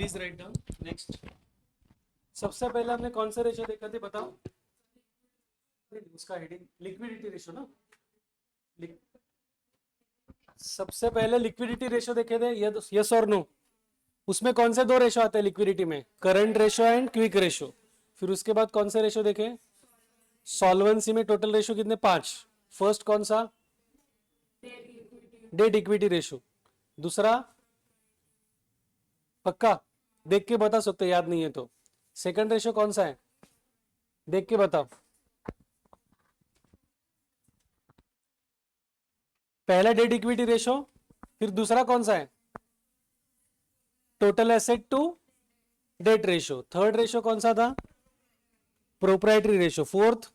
Please write down. Next, सबसे पहले हमने कौन से रेशियो देखा थे बताओ? उसका हेडिंग लिक्विडिटी रेशियो ना। सबसे पहले लिक्विडिटी रेशियो देखे थे, यस और नो? उसमें कौन से दो रेशियो आते हैं लिक्विडिटी में? Current ratio and quick ratio. फिर उसके बाद कौन से रेशियो देखे? सॉल्वेंसी में टोटल रेशियो कितने? 5। फर्स्ट कौन सा? Debt equity ratio. दूसरा पक्का देख के बता सकते, याद नहीं है तो। सेकंड रेशियो कौन सा है? देख के बताओ। पहला डेट इक्विटी रेशियो, फिर दूसरा कौन सा है? Total asset to debt ratio. Third ratio कौन सा था? Proprietary ratio. Fourth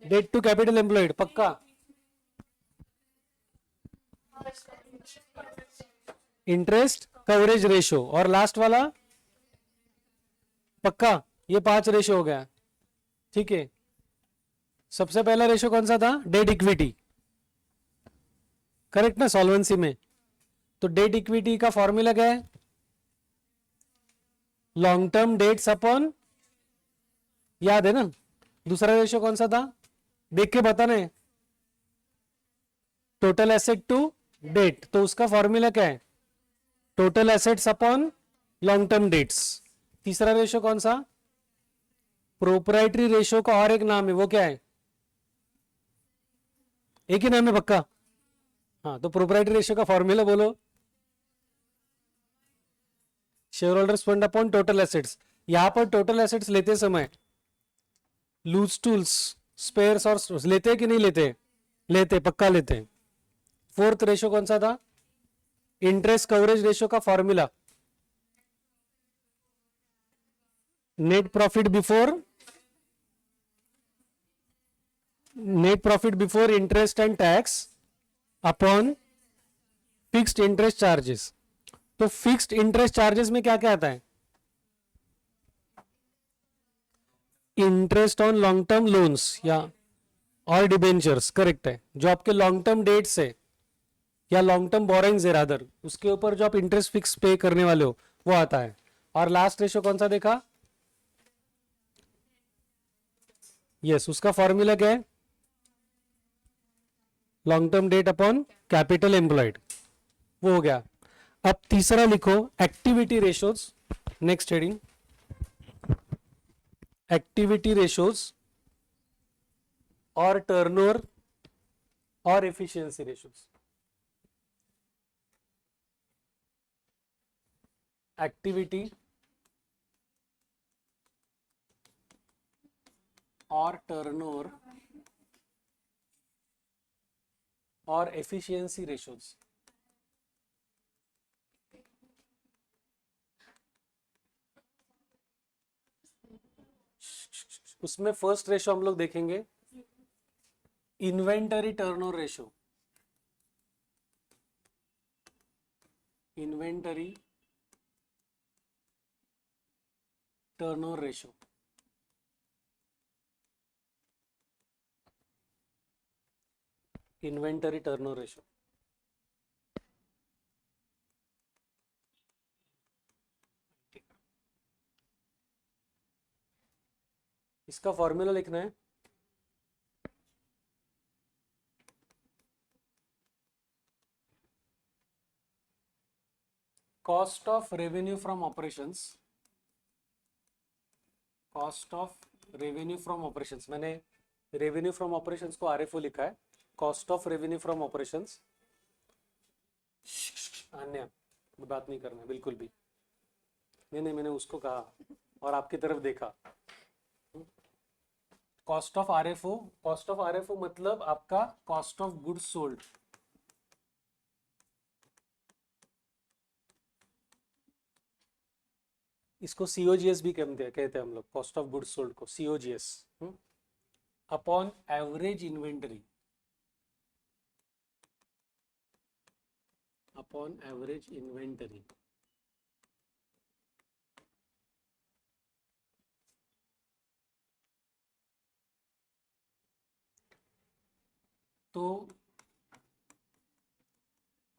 debt to capital employed. पक्का? Interest coverage ratio. और लास्ट वाला पक्का? ये 5 रेशियो हो गया। ठीक है, सबसे पहला रेशियो कौन सा था? Debt equity. करेक्ट ना सॉल्वेंसी में? तो डेट इक्विटी का फॉर्मूला क्या है? लॉन्ग टर्म डेट्स अपॉन, याद है ना? दूसरा रेशियो कौन सा था? देख के बताना है। टोटल एसेट टू डेट, तो उसका फॉर्मूला क्या है? Total assets upon long term debts. तीसरा रेशियो कौन सा? प्रोप्राइटरी रेशियो का और एक नाम है, वो क्या है? एक ही नाम है पक्का? हाँ, तो प्रोप्राइटरी रेशियो का फॉर्मूला बोलो। Share holders fund upon total assets. यहां पर टोटल एसेट्स लेते समय लूज टूल्स, स्पेयर्स और लेते कि नहीं लेते? लेते, पक्का लेते। फोर्थ रेशियो कौन सा था? इंटरेस्ट कवरेज रेशियो का formula net profit before interest and tax upon fixed interest charges. तो फिक्स्ड इंटरेस्ट चार्जेस में क्या क्या आता है? Interest on long term loans या और डिबेंचर्स, करेक्ट है। जो आपके लॉन्ग टर्म डेट्स है या लॉन्ग टर्म बोरिंग्स है रादर, उसके ऊपर जो आप इंटरेस्ट फिक्स पे करने वाले हो वो आता है। और लास्ट रेशियो कौन सा देखा? यस, उसका फॉर्मूला क्या है? Long term debt upon capital employed. वो हो गया। अब तीसरा लिखो, activity ratios. Next heading, activity ratios और टर्नओवर और एफिशिएंसी रेशियोज। एक्टिविटी और टर्नओवर और एफिशिएंसी रेशियोज। उसमें फर्स्ट रेशियो हम लोग देखेंगे inventory turnover ratio. Inventory turnover ratio. Inventory turnover ratio. इसका फॉर्मूला लिखना है cost of revenue from operations. Cost of revenue from operations, मैंने रेवेन्यू फ्रॉम ऑपरेशंस को आरएफओ लिखा है। Cost of revenue from operations. अन्य बात नहीं करना बिल्कुल भी। नहीं, मैंने उसको कहा और आपकी तरफ देखा। Cost of RFO, cost of RFO मतलब आपका कॉस्ट ऑफ गुड्स सोल्ड। इसको सीओजीएस भी कहते हैं हम लोग, कॉस्ट ऑफ गुड्स सोल्ड को COGS. Upon average inventory, upon average inventory. तो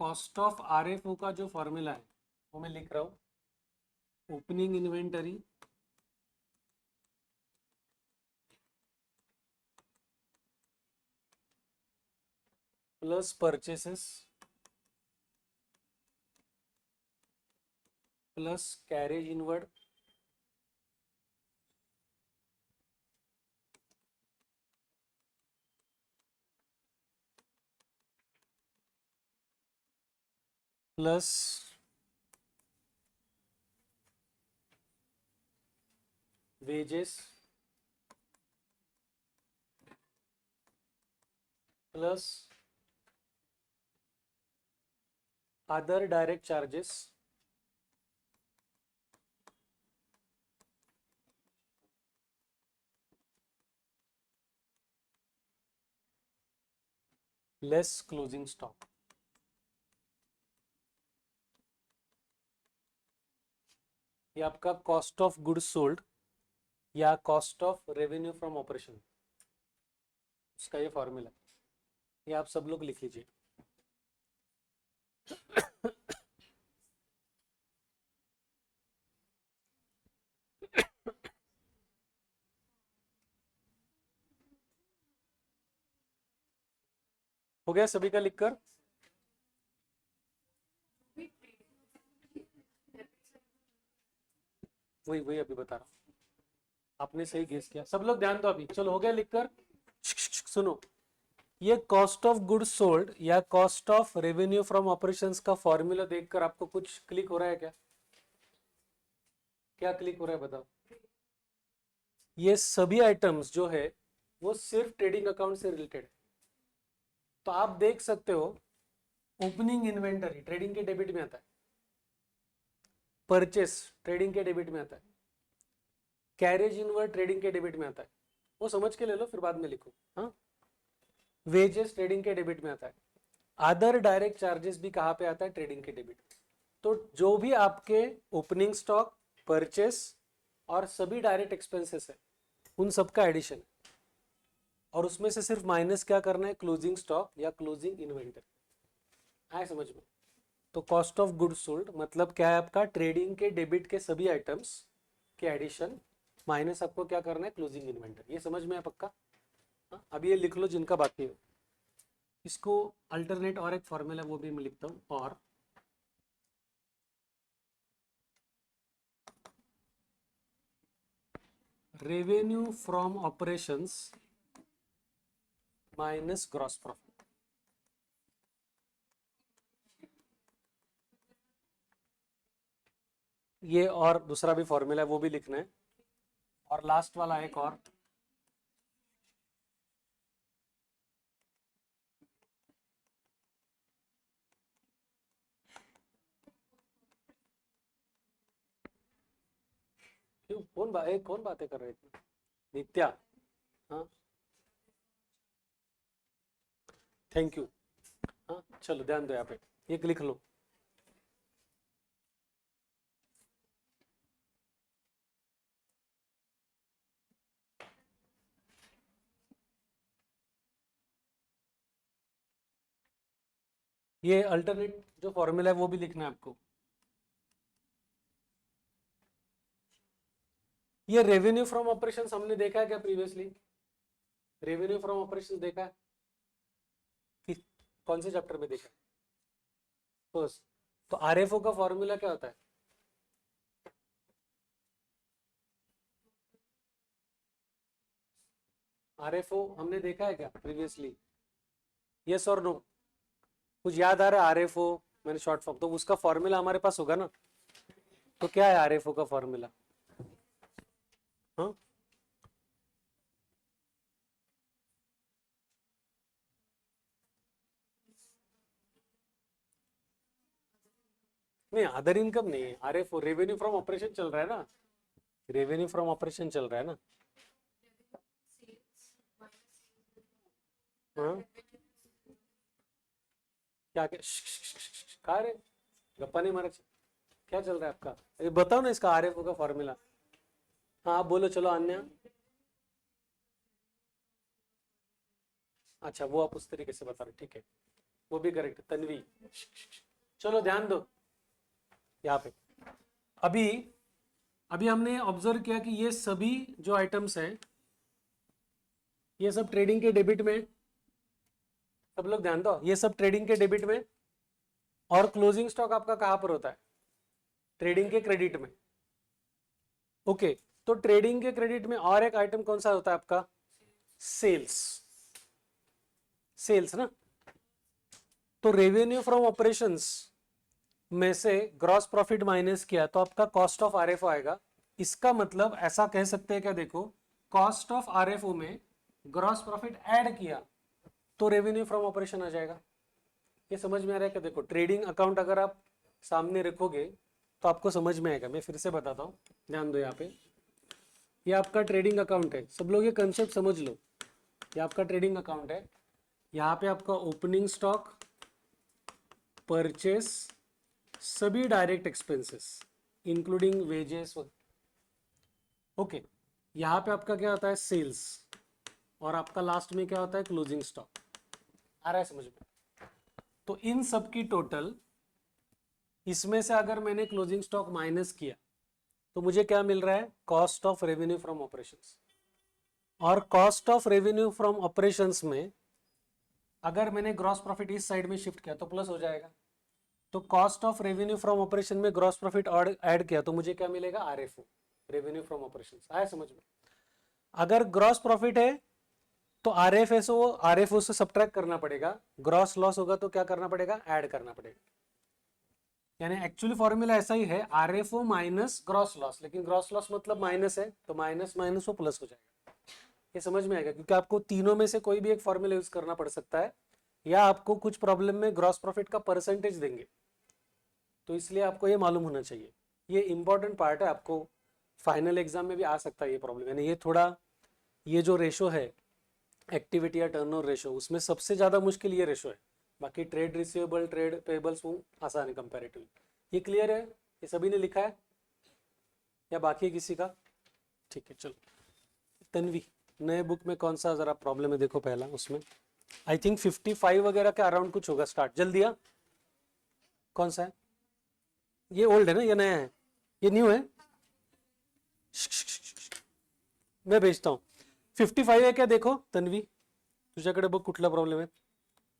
कॉस्ट ऑफ आरएफओ का जो फॉर्मूला है वो मैं लिख रहा हूं, opening inventory plus purchases plus carriage inward plus wages plus other direct charges less closing stock. ये आपका कॉस्ट ऑफ गुड्स सोल्ड या cost of revenue from operation, उसका ये फॉर्मूला, ये आप सब लोग लिख लीजिए। हो गया सभी का लिखकर? वही वही अभी बता रहा हूं, आपने सही गेस किया। सब लोग ध्यान दो अभी, चलो हो गया लिखकर? सुनो, ये कॉस्ट ऑफ गुड्स सोल्ड या cost of revenue from operations का फॉर्मूला देखकर आपको कुछ क्लिक हो रहा है क्या? क्या क्लिक हो रहा है बताओ? ये सभी आइटम्स जो है वो सिर्फ ट्रेडिंग अकाउंट से रिलेटेड है। तो आप देख सकते हो, ओपनिंग इन्वेंटरी ट्रेडिंग के डेबिट में आता है, परचेस ट्रेडिंग के डेबिट में आता है, कैरेज इनवर्ड ट्रेडिंग के डेबिट में आता है, वो समझ के ले लो फिर बाद में लिखो। हाँ, वेजेस ट्रेडिंग के डेबिट में आता है, अदर डायरेक्ट चार्जेस भी कहाँ पे आता है? ट्रेडिंग के डेबिट। तो जो भी आपके ओपनिंग स्टॉक, परचेस और सभी डायरेक्ट एक्सपेंसेस है, उन सबका एडिशन, और उसमें से सिर्फ माइनस क्या करना है? क्लोजिंग स्टॉक या क्लोजिंग इन्वेंटरी। आए समझ में? तो कॉस्ट ऑफ गुड्स सोल्ड मतलब क्या है आपका? ट्रेडिंग के डेबिट के सभी आइटम्स के एडिशन माइनस आपको क्या करना है? Closing inventory. ये समझ में है पक्का? हाँ? अब ये लिख लो जिनका बाकी है। इसको अल्टरनेट और एक फॉर्मूला वो भी मैं लिखता हूँ, और revenue from operations minus gross profit. ये और दूसरा भी फॉर्मूला है वो भी लिखना है, और लास्ट वाला एक और, क्यों कौन बातें कर रहे थे? नित्या? हाँ, थैंक यू। हाँ चलो ध्यान दो यहाँ पे, एक लिख लो। ये अल्टरनेट जो फॉर्मूला है वो भी लिखना है आपको। ये रेवेन्यू फ्रॉम ऑपरेशन हमने देखा है क्या प्रीवियसली? रेवेन्यू फ्रॉम ऑपरेशन देखा है कि कौन से चैप्टर में देखा है? फर्स्ट। तो आरएफओ का फॉर्मूला क्या होता है? आरएफओ हमने देखा है क्या प्रीवियसली? यस और नो? कुछ याद आ रहा है आरएफओ? मैंने शॉर्ट फॉर्म, तो उसका फॉर्मूला हमारे पास होगा ना? तो क्या है आरएफओ का फॉर्मूला? हाँ, नहीं अदर इनकम नहीं है, आरएफओ रेवेन्यू फ्रॉम ऑपरेशन चल रहा है ना, रेवेन्यू फ्रॉम ऑपरेशन चल रहा है ना। हाँ, क्या क्या कहा रे, गप्पा नहीं मारा, क्या चल रहा है आपका? ये बताओ ना इसका आरएफओ का फॉर्मूला। हाँ आप बोलो, चलो अन्य। अच्छा वो आप उस तरीके से बता रहे, ठीक है। वो भी करेक्ट, तन्वी। चलो ध्यान दो यहाँ पे। अभी अभी हमने ऑब्जर्व किया कि ये सभी जो आइटम्स हैं ये सब ट्रेडिंग के डेबिट में, सब लोग ध्यान दो, ये सब ट्रेडिंग के डेबिट में, और क्लोजिंग स्टॉक आपका कहां पर होता है? ट्रेडिंग के क्रेडिट में। ओके, तो ट्रेडिंग के क्रेडिट में और एक आइटम कौन सा होता है आपका? सेल्स। सेल्स ना। तो रेवेन्यू फ्रॉम ऑपरेशंस में से ग्रॉस प्रॉफिट माइनस किया तो आपका कॉस्ट ऑफ आरएफओ आएगा। इसका मतलब ऐसा कह सकते हैं क्या, देखो, कॉस्ट ऑफ आरएफओ में ग्रॉस प्रॉफिट ऐड किया तो रेवेन्यू फ्रॉम ऑपरेशन आ जाएगा। ये समझ में आ रहा है क्या? देखो, ट्रेडिंग अकाउंट अगर आप सामने रखोगे तो आपको समझ में आएगा। मैं फिर से बताता हूँ, ध्यान दो यहाँ पे। ये आपका ट्रेडिंग अकाउंट है, सब लोग ये कंसेप्ट समझ लो। ये आपका ट्रेडिंग अकाउंट है, यहाँ पे आपका ओपनिंग स्टॉक, परचेस, सभी direct expenses including wages. Okay, यहाँ पे आपका क्या होता है? सेल्स। और आपका लास्ट में क्या होता है? Closing stock. आ रहा है समझ में? तो इन सब की टोटल, इसमें से अगर मैंने क्लोजिंग स्टॉक माइनस किया तो मुझे क्या मिल रहा है? Cost of revenue from operations. और cost of revenue from operations में अगर मैंने ग्रॉस प्रॉफिट इस साइड में शिफ्ट किया तो प्लस हो जाएगा। तो cost of revenue from operation में ग्रॉस प्रॉफिट ऐड किया तो मुझे क्या मिलेगा? RFO, revenue from operations. आया समझ में? अगर ग्रॉस प्रॉफिट है तो आरएफओ से सब्ट्रैक्ट करना पड़ेगा। ग्रॉस लॉस होगा तो क्या करना पड़ेगा? ऐड करना पड़ेगा। यानी एक्चुअली फॉर्मूला ऐसा ही है, आरएफओ माइनस ग्रॉस लॉस, लेकिन ग्रॉस लॉस मतलब माइनस है तो माइनस माइनस वो प्लस हो जाएगा। ये समझ में आएगा? क्योंकि आपको तीनों में से कोई भी एक फॉर्मूला यूज करना पड़ सकता है, या आपको कुछ प्रॉब्लम में ग्रॉस प्रॉफिट का परसेंटेज देंगे, तो इसलिए आपको ये मालूम होना चाहिए। ये इंपॉर्टेंट पार्ट है, आपको फाइनल एग्जाम में भी आ सकता है ये प्रॉब्लम। यानी ये थोड़ा, ये जो रेशो है एक्टिविटी या टर्नओवर रेशो, उसमें सबसे ज्यादा मुश्किल ये रेशो है। बाकी ट्रेड रिसीवेबल, ट्रेड पेबल्स वो आसान है कंपैरेटिवली। ये क्लियर है? ये सभी ने लिखा है या बाकी है किसी का? ठीक है, चलो। तन्वी, नए बुक में कौन सा जरा प्रॉब्लम है देखो पहला। उसमें आई थिंक 55 वगैरह के अराउंड कुछ होगा स्टार्ट। जल्दी आ, कौन सा है? ये ओल्ड है ना, ये नया है? ये न्यू है? मैं भेजता हूँ। 55 है क्या? देखो तन्वी, तुझ्याकडे बघ कुठला प्रॉब्लेम है।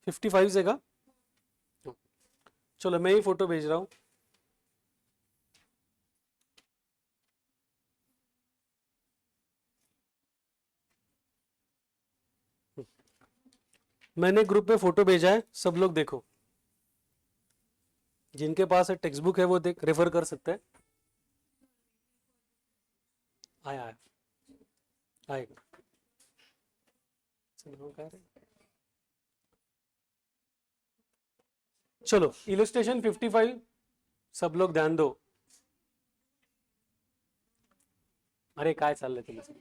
55 है का? चलो मैं ही फोटो भेज रहा हूँ। मैंने ग्रुप में फोटो भेजा है, सब लोग देखो। जिनके पास है टेक्स्ट बुक है वो देख, रेफर कर सकते हैं। आया आया आएगा। चलो, इलस्ट्रेशन 55 सब लोग ध्यान दो। अरे काय चाललंय तुमचं?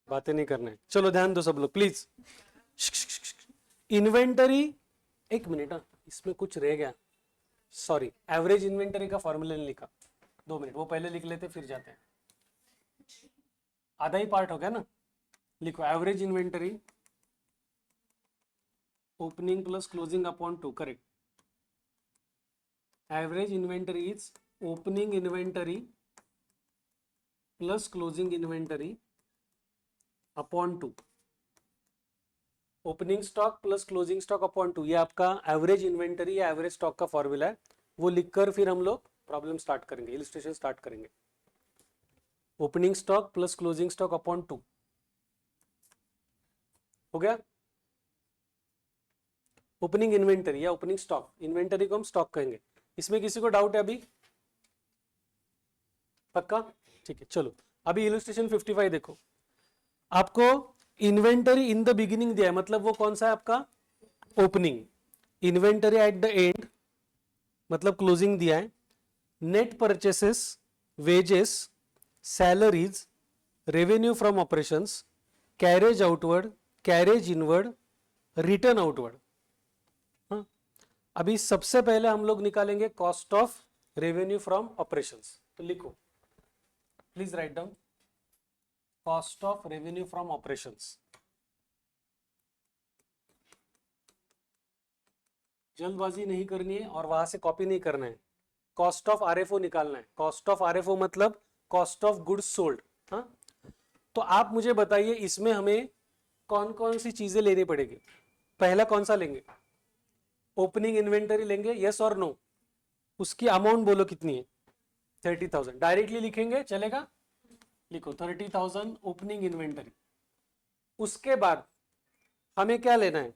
बातें नहीं करना है। चलो ध्यान दो सब लोग प्लीज। इन्वेंटरी, एक मिनट, इसमें कुछ रह गया, सॉरी। एवरेज इन्वेंटरी का फॉर्मूला नहीं लिखा, 2 मिनट, वो पहले लिख लेते फिर जाते हैं। आधा ही पार्ट हो गया ना। लिखो average inventory opening plus closing upon 2, correct. Average inventory is opening inventory plus closing inventory upon 2। Opening stock plus closing stock upon 2, ये आपका एवरेज इन्वेंटरी या एवरेज स्टॉक का फॉर्मूला है। वो लिखकर फिर हम लोग प्रॉब्लम स्टार्ट करेंगे, इलस्ट्रेशन स्टार्ट करेंगे। Opening stock plus closing stock upon 2 हो गया। ओपनिंग इन्वेंटरी या ओपनिंग स्टॉक, इन्वेंटरी को हम स्टॉक कहेंगे। इसमें किसी को डाउट है अभी? पक्का? ठीक है, चलो अभी इलस्ट्रेशन 55 देखो। आपको इन्वेंटरी इन द बिगिनिंग दिया है, मतलब वो कौन सा है आपका? Opening. Inventory at the end मतलब क्लोजिंग दिया है। Net purchases, wages, salaries, revenue from operations, carriage outward, carriage inward, return outward. हाँ, अभी सबसे पहले हम लोग निकालेंगे cost of revenue from operations. तो लिखो, please write down cost of revenue from operations. जल्दबाजी नहीं करनी है और वहां से कॉपी नहीं करना है। कॉस्ट ऑफ आरएफओ निकालना है। कॉस्ट ऑफ आरएफओ मतलब कॉस्ट ऑफ गुड्स सोल्ड। हाँ, तो आप मुझे बताइए इसमें हमें कौन कौन सी चीजें लेनी पड़ेगी। पहला कौन सा लेंगे? ओपनिंग इन्वेंटरी लेंगे, यस और नो? उसकी अमाउंट बोलो कितनी है? 30,000। डायरेक्टली लिखेंगे चलेगा? लिखो 30,000 ओपनिंग इन्वेंटरी। उसके बाद हमें क्या लेना है?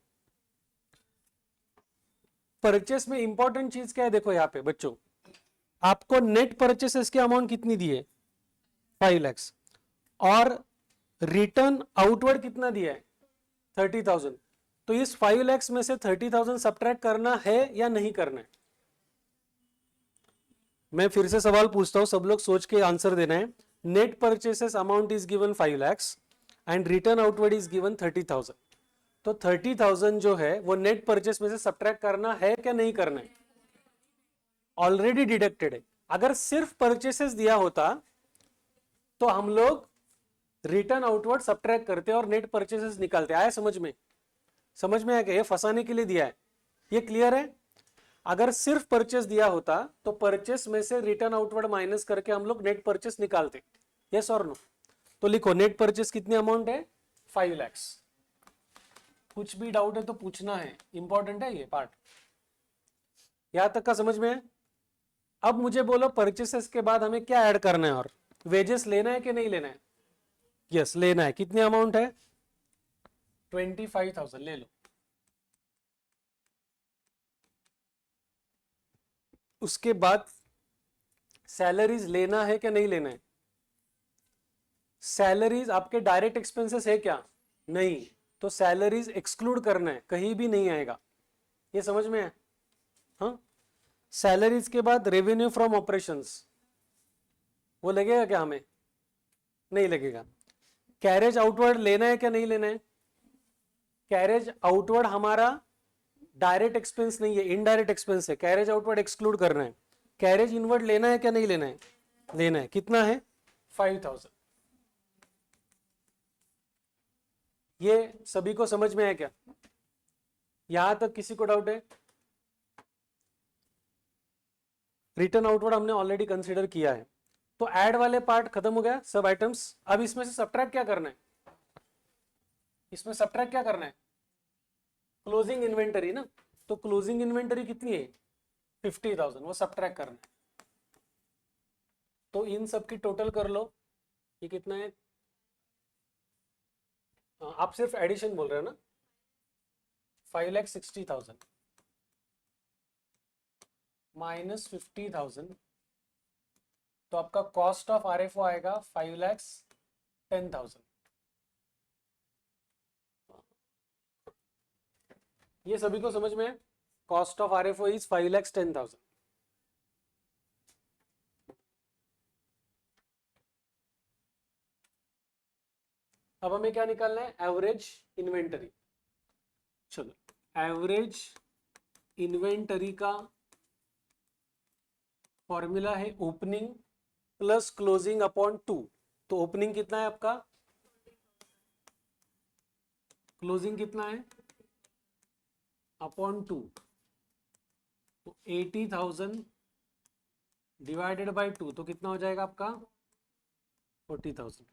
परचेस में इंपॉर्टेंट चीज क्या है? देखो यहाँ पे बच्चों, आपको नेट परचेसेस की अमाउंट कितनी दी है? 5 लाख। और रिटर्न आउटवर्ड कितना दिया है? 30,000। तो इस 5 लाख में से 30,000 सब्ट्रैक्ट करना है या नहीं करना है? मैं फिर से सवाल पूछता हूं, सब लोग सोच के आंसर देना है। Net purchases amount is given 5 lakh and return outward is given 30,000। तो 30,000 जो है वो नेट परचेस में से सब्ट्रैक्ट करना है क्या नहीं करना है? ऑलरेडी डिडक्टेड है। अगर सिर्फ परचेसेस दिया होता तो हम लोग रिटर्न आउटवर्ड सब्ट्रैक्ट करते और नेट परचेसेस निकालते। आया समझ में? समझ में आया क्या? ये फंसाने के लिए दिया है, ये क्लियर है? अगर सिर्फ परचेस दिया होता तो परचेस में से रिटर्न आउटवर्ड माइनस करके हम लोग नेट परचेस निकालते। यस और नो? तो लिखो नेट परचेस कितनी अमाउंट है? 5 लाख। कुछ भी डाउट है तो पूछना है, इंपॉर्टेंट है ये पार्ट। यहां तक का समझ में है? अब मुझे बोलो परचेसेस के बाद हमें क्या ऐड करना है? और वेजेस लेना है कि नहीं लेना है? यस लेना है। कितनी अमाउंट है? 25,000 ले लो। उसके बाद सैलरीज लेना है कि नहीं लेना है? सैलरीज आपके डायरेक्ट एक्सपेंसेस है क्या? नहीं, तो सैलरीज एक्सक्लूड करना है, कहीं भी नहीं आएगा। ये समझ में है? हाँ। सैलरीज के बाद रेवेन्यू फ्रॉम ऑपरेशंस, वो लगेगा क्या हमें? नहीं लगेगा। कैरेज आउटवर्ड लेना है क्या नहीं लेना है? कैरेज आउटवर्ड हमारा डायरेक्ट एक्सपेंस नहीं है, इनडायरेक्ट एक्सपेंस है। कैरेज आउटवर्ड एक्सक्लूड करना है। कैरेज इनवर्ड लेना है क्या नहीं लेना है? लेना है। कितना है? 5,000। ये सभी को समझ में आया क्या? यहां तक किसी को डाउट है? रिटर्न आउटवर्ड हमने ऑलरेडी कंसीडर किया है, तो ऐड वाले पार्ट खत्म हो गया, सब आइटम्स। अब इसमें से सब्ट्रैक्ट क्या करना है? इसमें सब्ट्रैक्ट क्या करना है? क्लोजिंग इन्वेंटरी ना। तो क्लोजिंग इन्वेंटरी कितनी है? 50,000, वो सब्ट्रैक्ट करना है। तो इन सब की टोटल कर लो, ये कितना है? आप सिर्फ एडिशन बोल रहे हो ना? 5,60,000 माइनस 50,000, तो आपका कॉस्ट ऑफ आरएफओ आएगा 5,10,000। ये सभी को समझ में है? Cost of RFO is 5,10,000। अब हमें क्या निकालना है? Average inventory. चलो, एवरेज इन्वेंटरी का फॉर्मूला है ओपनिंग प्लस क्लोजिंग अपॉन 2। तो ओपनिंग कितना है आपका? क्लोजिंग कितना है? अपॉन 2। तो 80,000 डिवाइडेड बाय 2, तो कितना हो जाएगा आपका? 40,000।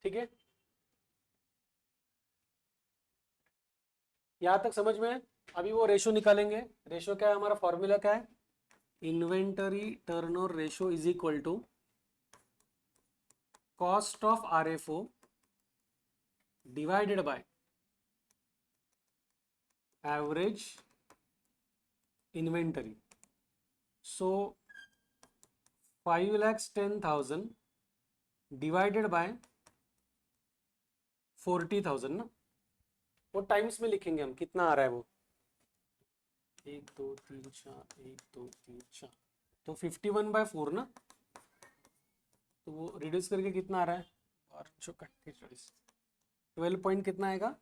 ठीक है, यहां तक समझ में है? अभी वो रेशो निकालेंगे। रेशो क्या है हमारा? फॉर्मूला क्या है? Inventory turnover ratio is equal to cost of RFO divided by average inventory. So 5,10,000 divided by 40,000 ना, वो टाइम्स में लिखेंगे हम, कितना आ रहा है वो? 1 2 3 4, 1 2 3 4, तो 51/4 ना। तो वो रिड्यूस करके कितना आ रहा है? और जो कट 12 पॉइंट कितना आएगा?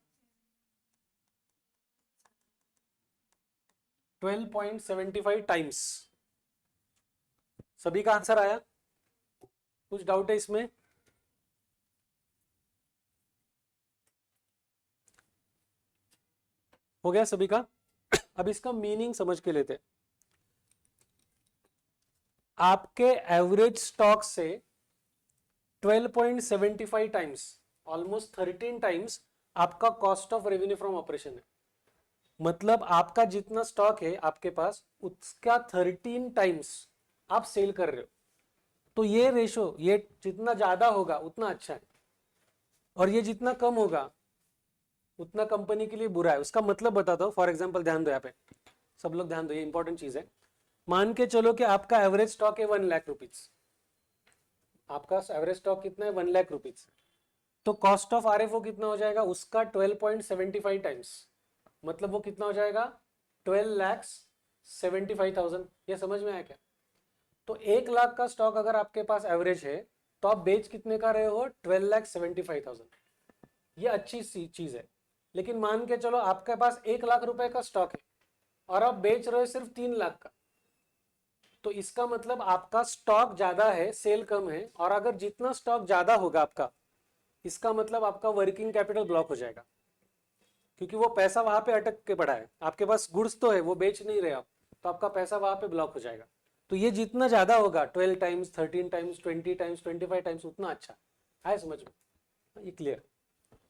12.75 टाइम्स। सभी का आंसर आया? कुछ डाउट है इसमें? हो गया सभी का? अब इसका मीनिंग समझ के लेते हैं। आपके एवरेज स्टॉक से 12.75 टाइम्स, ऑलमोस्ट 13 टाइम्स आपका cost of revenue from operation है। मतलब आपका जितना स्टॉक है आपके पास, उसका 13 टाइम्स आप सेल कर रहे हो। तो ये रेशो, ये जितना ज्यादा होगा उतना अच्छा है, और ये जितना कम होगा उतना कंपनी के लिए बुरा है। उसका मतलब बताता हूं। फॉर एग्जांपल ध्यान दो, यहाँ पे सब लोग ध्यान दो, ये इंपॉर्टेंट चीज है। मान के चलो कि आपका एवरेज स्टॉक है 1,00,000 रुपीज। आपका एवरेज स्टॉक कितना है? 1,00,000 रुपीज। तो कॉस्ट ऑफ आरएफओ कितना हो जाएगा उसका? 12.75 टाइम्स। मतलब वो कितना हो जाएगा? 12,75,000। ये समझ में आया क्या? तो 1,00,000 का स्टॉक अगर आपके पास एवरेज है, तो आप बेच कितने का रहे हो? 12,75,000। ये अच्छी सी चीज है। लेकिन मान के चलो आपके पास 1,00,000 रुपए का स्टॉक है और आप बेच रहे हो सिर्फ 3,00,000 का। तो इसका मतलब आपका स्टॉक ज्यादा है, सेल कम है। और अगर जितना स्टॉक ज्यादा होगा आपका, इसका मतलब आपका वर्किंग कैपिटल ब्लॉक हो जाएगा, क्योंकि वो पैसा वहां पे अटक के पड़ा है। आपके पास गुड्स तो है, वो बेच नहीं रहे आप, तो आपका पैसा वहां पे ब्लॉक हो जाएगा। तो ये जितना ज्यादा होगा, 12 टाइम्स, 13 टाइम्स, 20 टाइम्स, 25 टाइम्स, उतना अच्छा है। समझ में? ये क्लियर?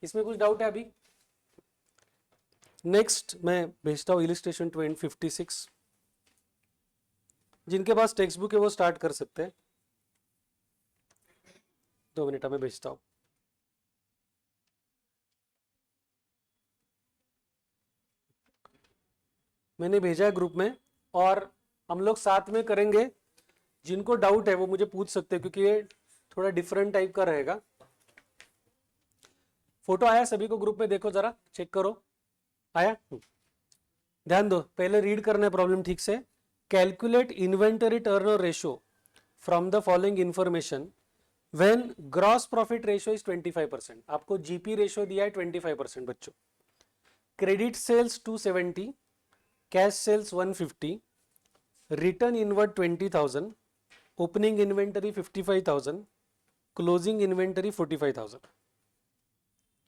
इसमें कुछ डाउट है अभी? नेक्स्ट मैं भेजता हूँ इलिस्ट्रेशन 56। जिनके पास टेक्स्ट बुक है वो स्टार्ट कर सकते हैं। 2 मिनट में भेजता हूँ। मैंने भेजा है ग्रुप में, और हम लोग साथ में करेंगे। जिनको डाउट है वो मुझे पूछ सकते हैं, क्योंकि ये थोड़ा डिफरेंट टाइप का रहेगा। फोटो आया सभी को? ग्रुप में देखो जरा, चेक करो। आया? ध्यान दो, पहले रीड करना है प्रॉब्लम ठीक से। Calculate inventory turnover ratio from the following information when gross profit ratio is 25%। आपको जीपी रेशियो दिया है 25% बच्चों। Credit sales 270, cash sales 150, return inward 20,000, opening inventory 55,000, closing inventory 45,000।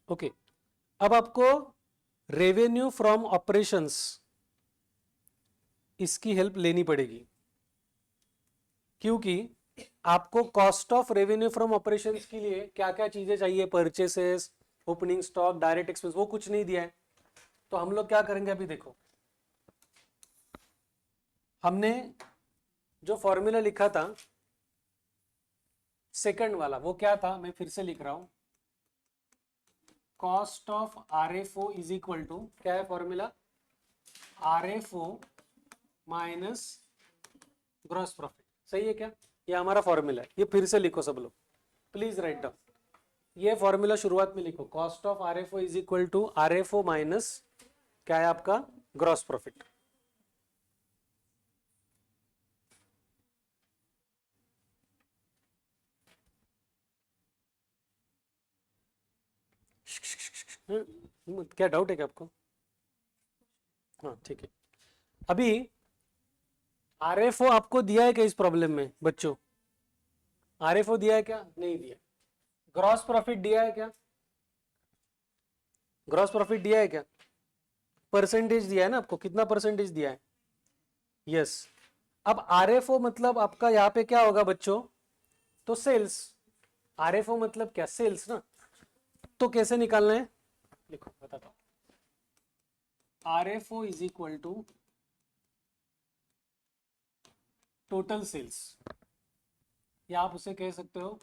Okay, अब आपको रेवेन्यू फ्रॉम ऑपरेशंस, इसकी हेल्प लेनी पड़ेगी, क्योंकि आपको cost of revenue from operations के लिए क्या क्या चीजें चाहिए? Purchases, opening stock, direct expense, वो कुछ नहीं दिया है। तो हम लोग क्या करेंगे अभी देखो। हमने जो फॉर्मूला लिखा था सेकंड वाला, वो क्या था? मैं फिर से लिख रहा हूं। Cost of RFO is equal to, क्या है formula? RFO minus gross profit. सही है क्या? ये हमारा फॉर्मूला है। ये फिर से लिखो सब लोग, प्लीज राइट डाउन। ये फॉर्मूला शुरुआत में लिखो। Cost of RFO is equal to RFO minus, क्या है आपका? Gross profit. क्या डाउट है क्या आपको? हाँ ठीक है। अभी आरएफओ आपको दिया है क्या इस प्रॉब्लम में बच्चों? आरएफओ दिया है क्या? नहीं दिया। ग्रॉस प्रॉफिट दिया है क्या? ग्रॉस प्रॉफिट दिया है क्या? परसेंटेज दिया है ना आपको, कितना परसेंटेज दिया है? यस। अब आरएफओ मतलब आपका यहाँ पे क्या होगा बच्चों? तो सेल्स। आरएफओ मतलब क्या? सेल्स ना। तो कैसे निकालना है? लिखो बताता हूं। RFO is equal to total sales, या आप उसे कह सकते हो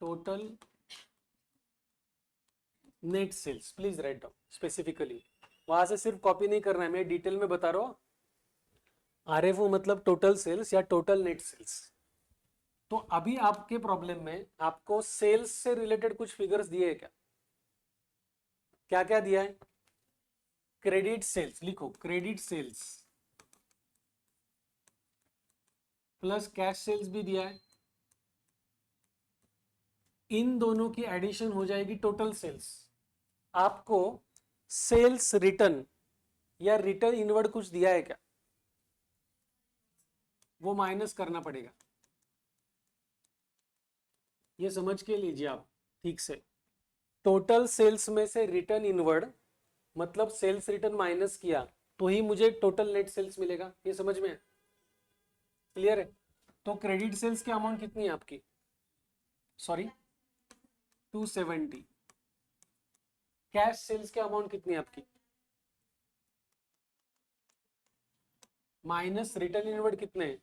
total net sales. Please write down specifically, वहां से सिर्फ कॉपी नहीं करना है, मैं डिटेल में बता रहा हूं। आरएफओ मतलब टोटल सेल्स या टोटल नेट सेल्स। तो अभी आपके प्रॉब्लम में आपको सेल्स से रिलेटेड कुछ फिगर्स दिए हैं क्या? क्या क्या दिया है? क्रेडिट सेल्स, लिखो credit sales plus cash sales भी दिया है। इन दोनों की एडिशन हो जाएगी टोटल सेल्स। आपको सेल्स रिटर्न या रिटर्न इनवर्ड कुछ दिया है क्या, वो माइनस करना पड़ेगा। ये समझ के लीजिए आप ठीक से। टोटल सेल्स में से रिटर्न इनवर्ड मतलब सेल्स रिटर्न माइनस किया तो ही मुझे टोटल नेट सेल्स मिलेगा। ये समझ में है? क्लियर है? तो क्रेडिट सेल्स की अमाउंट कितनी है आपकी, सॉरी 270। कैश सेल्स की अमाउंट कितनी है आपकी, माइनस रिटर्न इनवर्ड कितने हैं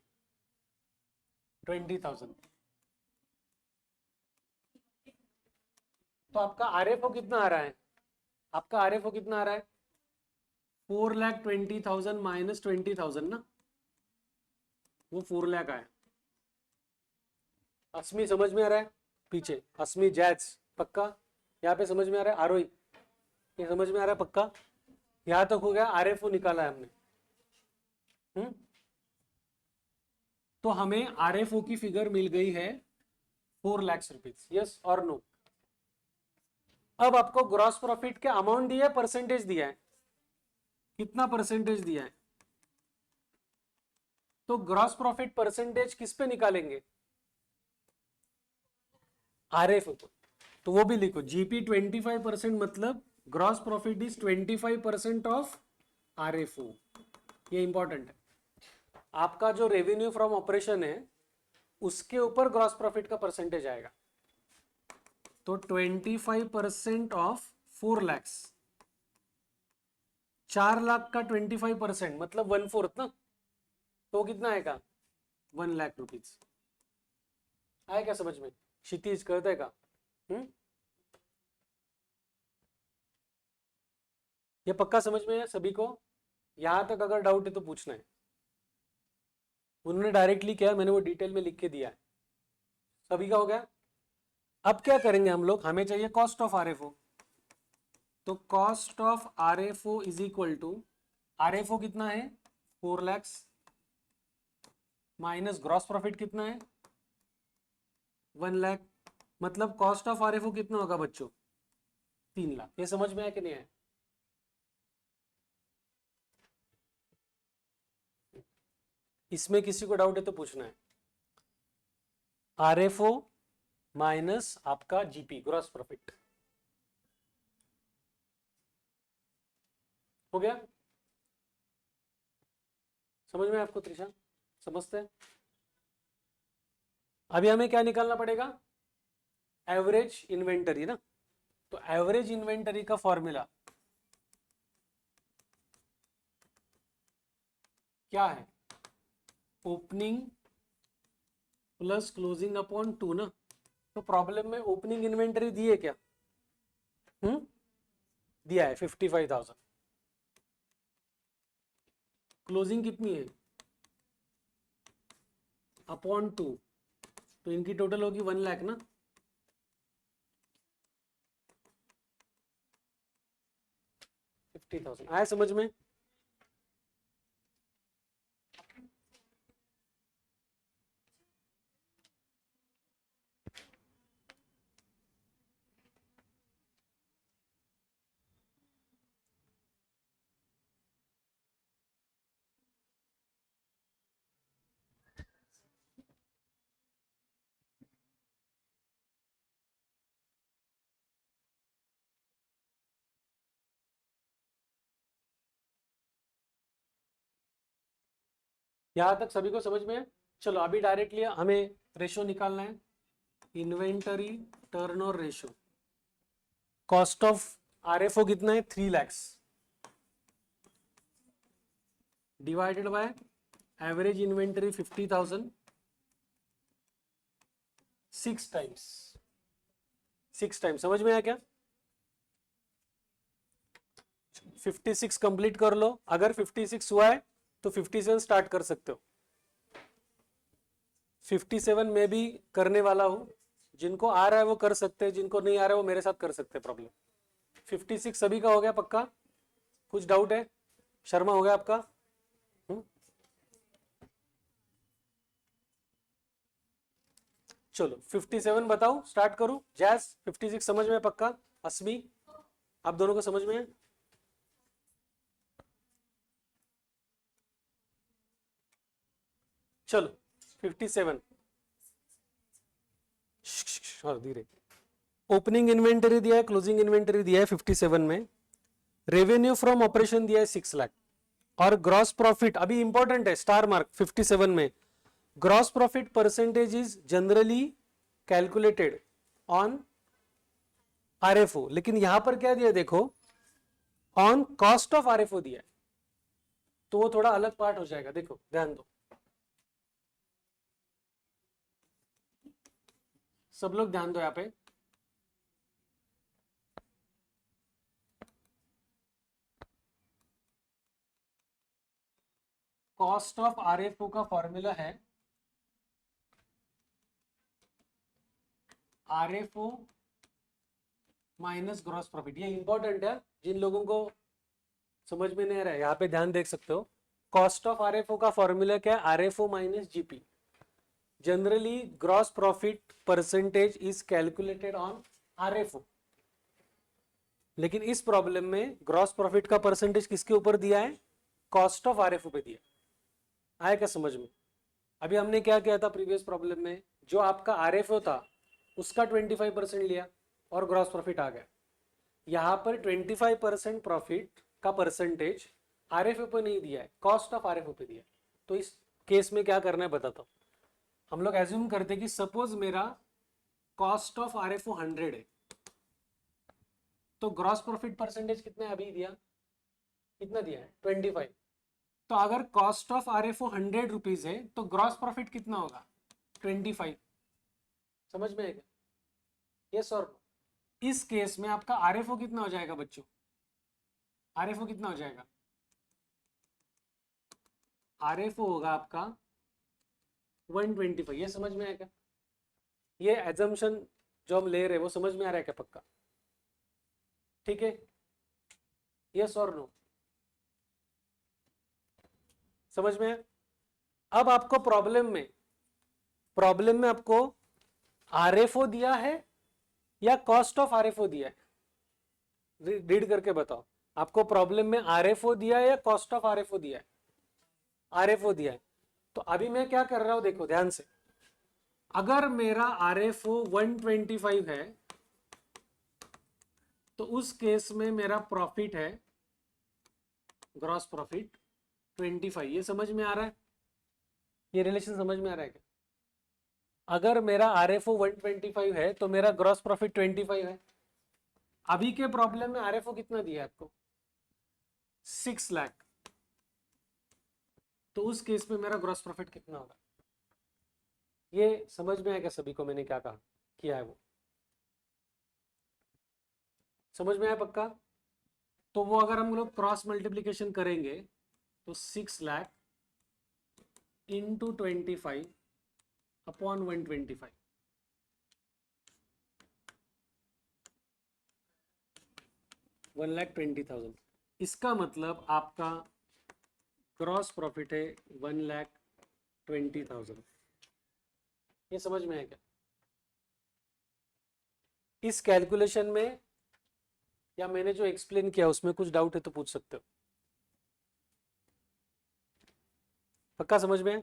20,000। तो आपका आरएफओ कितना आ रहा है, आपका आरएफओ कितना आ रहा है 4,20,000 माइनस 20,000 ना, वो 4 लाख आया। अस्मी समझ में आ रहा है, पीछे अस्मी जैज पक्का, यहाँ पे समझ में आ रहा है आरोही, ये समझ में आ रहा है पक्का। यहाँ तक हो गया, आरएफओ निकाला है हमने। तो हमें आरएफओ की फिगर मिल गई है 4 लाख रुपीज, यस और नो। अब आपको ग्रॉस प्रॉफिट के अमाउंट दिया है, परसेंटेज दिया है, कितना परसेंटेज दिया है, तो ग्रॉस प्रॉफिट परसेंटेज किस पे निकालेंगे, आरएफओ को। तो वो भी लिखो, जीपी 25% मतलब gross profit is 25% of RFO. ये इंपॉर्टेंट है। आपका जो रेवेन्यू फ्रॉम ऑपरेशन है उसके ऊपर ग्रॉस प्रॉफिट का परसेंटेज आएगा। तो 25% ऑफ 4 लैक्स, 4 लाख का 25% मतलब 1/4 ना, तो कितना आएगा 1 लाख रुपीज। आया क्या समझ में, क्षितिज करते का। ये पक्का समझ में है सभी को, यहां तक अगर डाउट है तो पूछना है। उन्होंने डायरेक्टली किया, मैंने वो डिटेल में लिख के दिया है। सभी का हो गया। अब क्या करेंगे हम लोग, हमें चाहिए कॉस्ट ऑफ आरएफओ। तो cost of RFO is equal to, RFO कितना है 4 लैक्स माइनस ग्रॉस प्रॉफिट कितना है 1 लाख, मतलब कॉस्ट ऑफ आरएफओ कितना होगा बच्चों 3 लाख। ये समझ में आया कि नहीं आया? इसमें किसी को डाउट है तो पूछना है। आरएफओ माइनस आपका जीपी ग्रॉस प्रॉफिट हो गया। समझ में आपको त्रिशा, समझते हैं? अभी हमें क्या निकालना पड़ेगा, एवरेज इन्वेंटरी ना। तो एवरेज इन्वेंटरी का फॉर्मूला क्या है, ओपनिंग प्लस क्लोजिंग अपॉन 2 ना। तो प्रॉब्लम में ओपनिंग इन्वेंटरी दी है क्या, दिया है 55,000, क्लोजिंग कितनी है अपॉन 2, तो इनकी टोटल होगी 1 लाख ना। 50,000 आया समझ में? यहां तक सभी को समझ में है? चलो अभी डायरेक्टली हमें रेशो निकालना है, इन्वेंटरी टर्न और रेशो। कॉस्ट ऑफ आरएफओ कितना है 3 lakhs divided by average inventory 50,000, 6 times, 6 times. समझ में आया क्या? 56 कंप्लीट कर लो, अगर 56 हुआ है तो 57 स्टार्ट कर सकते हो। 57 में भी करने वाला हूं, जिनको आ रहा है वो कर सकते हैं, जिनको नहीं आ रहा है वो मेरे साथ कर सकते हैं। प्रॉब्लम 56 सभी का हो गया पक्का, कुछ डाउट है? शर्मा हो गया आपका? चलो 57 बताओ, स्टार्ट करूं? जैस 56 समझ में पक्का? अस्मी आप दोनों को समझ में है? चलो 57 और धीरे, ओपनिंग इन्वेंटरी दिया है, क्लोजिंग इन्वेंटरी दिया है 57 में, रेवेन्यू फ्रॉम ऑपरेशन दिया है 6 लाख, और ग्रॉस प्रॉफिट अभी इंपॉर्टेंट है, स्टार मार्क 57 में, gross profit percentage is generally calculated on RFO, लेकिन यहां पर क्या दिया देखो, ऑन कॉस्ट ऑफ आरएफओ दिया है, तो वो थोड़ा अलग पार्ट हो जाएगा, देखो ध्यान दो, सब लोग ध्यान दो यहां पे, कॉस्ट ऑफ आरएफओ का फॉर्मूला है आरएफओ माइनस ग्रॉस प्रॉफिट। ये इंपॉर्टेंट है, जिन लोगों को समझ में नहीं आ रहा है यहाँ पे ध्यान देख सकते हो, कॉस्ट ऑफ आरएफओ का फॉर्मूला क्या है, RFO minus GP. Generally gross profit percentage is calculated on RFO, लेकिन इस प्रॉब्लम में ग्रॉस प्रॉफिट का परसेंटेज किसके ऊपर दिया है, कॉस्ट ऑफ आरएफओ पे दिया। आया क्या समझ में? अभी हमने क्या किया था प्रीवियस प्रॉब्लम में, जो आपका आरएफओ था उसका 25% लिया और ग्रॉस प्रॉफिट आ गया। यहां पर 25% प्रॉफिट का परसेंटेज आरएफओ पे नहीं दिया है, कॉस्ट ऑफ आरएफओ पे दिया है। तो इस केस में क्या करना है बताता हूं। हम लोग एज्यूम करते हैं कि सपोज मेरा कॉस्ट ऑफ आरएफओ 100 है, तो ग्रॉस प्रॉफिट परसेंटेज कितना है अभी दिया, कितना दिया है 25। तो अगर कॉस्ट ऑफ आरएफओ 100 रुपीज है तो ग्रॉस प्रॉफिट कितना होगा 25। समझ में आएगा? यस और नो? इस केस में आपका आरएफओ कितना हो जाएगा बच्चों, आरएफओ कितना हो जाएगा, आरएफओ होगा आपका 125। ये समझ में आएगा? ये एजम्पशन जो हम ले रहे हैं वो समझ में आ रहा है क्या पक्का? ठीक है, यस और नो? समझ में है? अब आपको प्रॉब्लम में आपको आरएफओ दिया है या कॉस्ट ऑफ आरएफओ दिया है, रीड करके बताओ। आपको प्रॉब्लम में आरएफओ दिया है या कॉस्ट ऑफ आरएफओ दिया है, आरएफओ दिया है। तो अभी मैं क्या कर रहा हूं देखो ध्यान से, अगर मेरा आरएफओ 125 है तो उस केस में मेरा प्रॉफिट है, ग्रॉस प्रॉफिट 25। ये समझ में आ रहा है? ये रिलेशन समझ में आ रहा है क्या? अगर मेरा आरएफओ 125 है तो मेरा ग्रॉस प्रॉफिट 25 है। अभी के प्रॉब्लम में आरएफओ कितना दिया है आपको, 6 लाख, तो उस केस में मेरा ग्रॉस प्रॉफिट कितना होगा? ये समझ में आएगा सभी को मैंने क्या कहा किया है वो? समझ में आया पक्का? तो वो अगर हम लोग क्रॉस मल्टीप्लीकेशन करेंगे तो 6 लाख इंटू 25 अपॉन 125, 1,20,000। इसका मतलब आपका ग्रॉस प्रॉफिट है 1,20,000। ये समझ में है क्या? इस कैलकुलेशन में या मैंने जो एक्सप्लेन किया उसमें कुछ डाउट है तो पूछ सकते हो। पक्का समझ में है?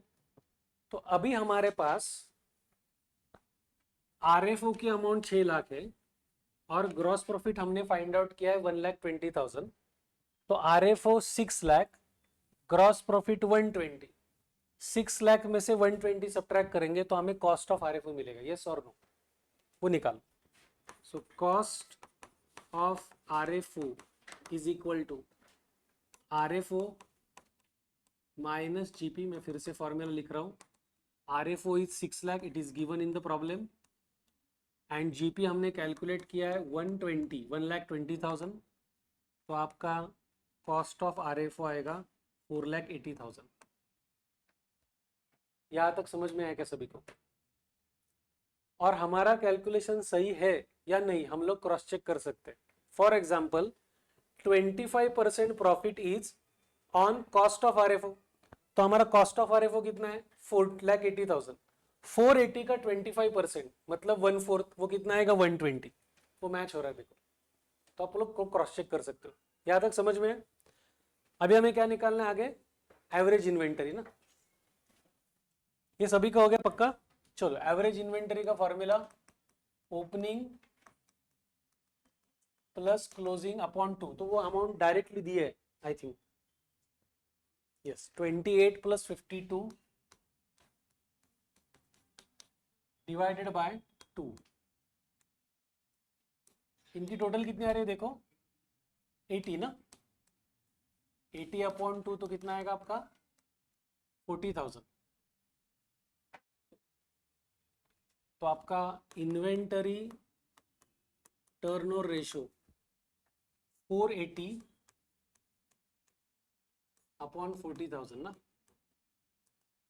तो अभी हमारे पास आरएफओ की अमाउंट 6 लाख है और ग्रॉस प्रॉफिट हमने फाइंड आउट किया है 1,20,000। तो RFO 6 lakh, gross profit 120। 6 lakh में से 120 सब्ट्रैक्ट करेंगे तो हमें कॉस्ट ऑफ आरएफओ मिलेगा, यस और नो? वो निकालो। So cost of RFO is equal to RFO minus GP. मैं फिर से फॉर्मूला लिख रहा हूं, RFO is 6 lakh, it is given in the problem, and GP हमने कैलकुलेट किया है 120, 1,20,000। तो आपका कॉस्ट ऑफ आरएफओ आएगा 4,80,000। यहां तक समझ में आया क्या सभी को? और हमारा कैलकुलेशन सही है या नहीं हम लोग क्रॉस चेक कर सकते हैं। For example 25% profit is on cost of RFO, तो हमारा कॉस्ट ऑफ आरएफओ कितना है 4,80,000। 480 का 25% मतलब 1/4, वो कितना आएगा 120। वो मैच हो रहा है देखो, तो आप लोग को क्रॉस चेक कर सकते हो। यहां तक समझ में है? अभी हमें क्या निकालना है आगे, एवरेज इन्वेंटरी ना। ये सभी का हो गया पक्का। चलो एवरेज इन्वेंटरी का formula opening plus closing upon 2, तो वो अमाउंट डायरेक्टली दिए है I think. Yes 28 plus 52 divided by 2। इनकी टोटल कितनी आ रही है देखो 80 ना, 80 अपॉन 2 तो कितना आएगा आपका 40,000। तो आपका इन्वेंटरी टर्नओवर रेशो 480 अपॉन 40,000 ना,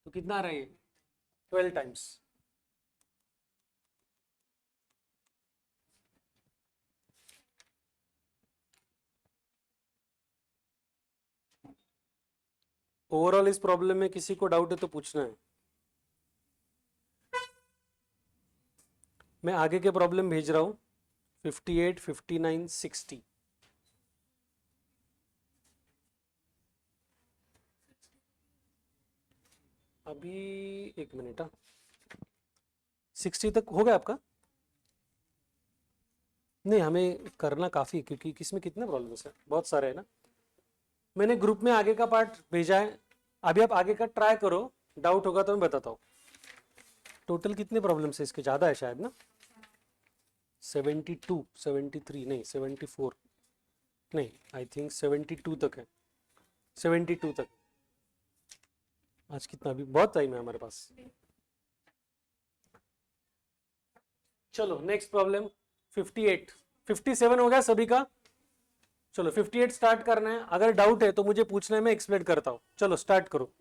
तो कितना आ रहा है 12 टाइम्स। ओवरऑल इस प्रॉब्लम में किसी को डाउट है तो पूछना है। मैं आगे के प्रॉब्लम भेज रहा हूं 58, 59, 60। अभी एक मिनट 60 तक हो गया आपका? नहीं हमें करना काफी, क्योंकि किसमें कितने प्रॉब्लम्स है, बहुत सारे है ना। मैंने ग्रुप में आगे का पार्ट भेजा है, अभी आप आगे का ट्राई करो, डाउट होगा तो मैं बताता हूँ। टोटल कितने प्रॉब्लम्स है इसके, ज़्यादा है शायद ना, 72, 73 नहीं 74 नहीं, आई थिंक 72 तक है, 72 तक। आज कितना, अभी बहुत टाइम है हमारे पास। चलो नेक्स्ट प्रॉब्लम 58, 57 हो गया सभी का। चलो 58 स्टार्ट करना है, अगर डाउट है तो मुझे पूछना है, मैं एक्सप्लेन करता हूँ। चलो स्टार्ट करो।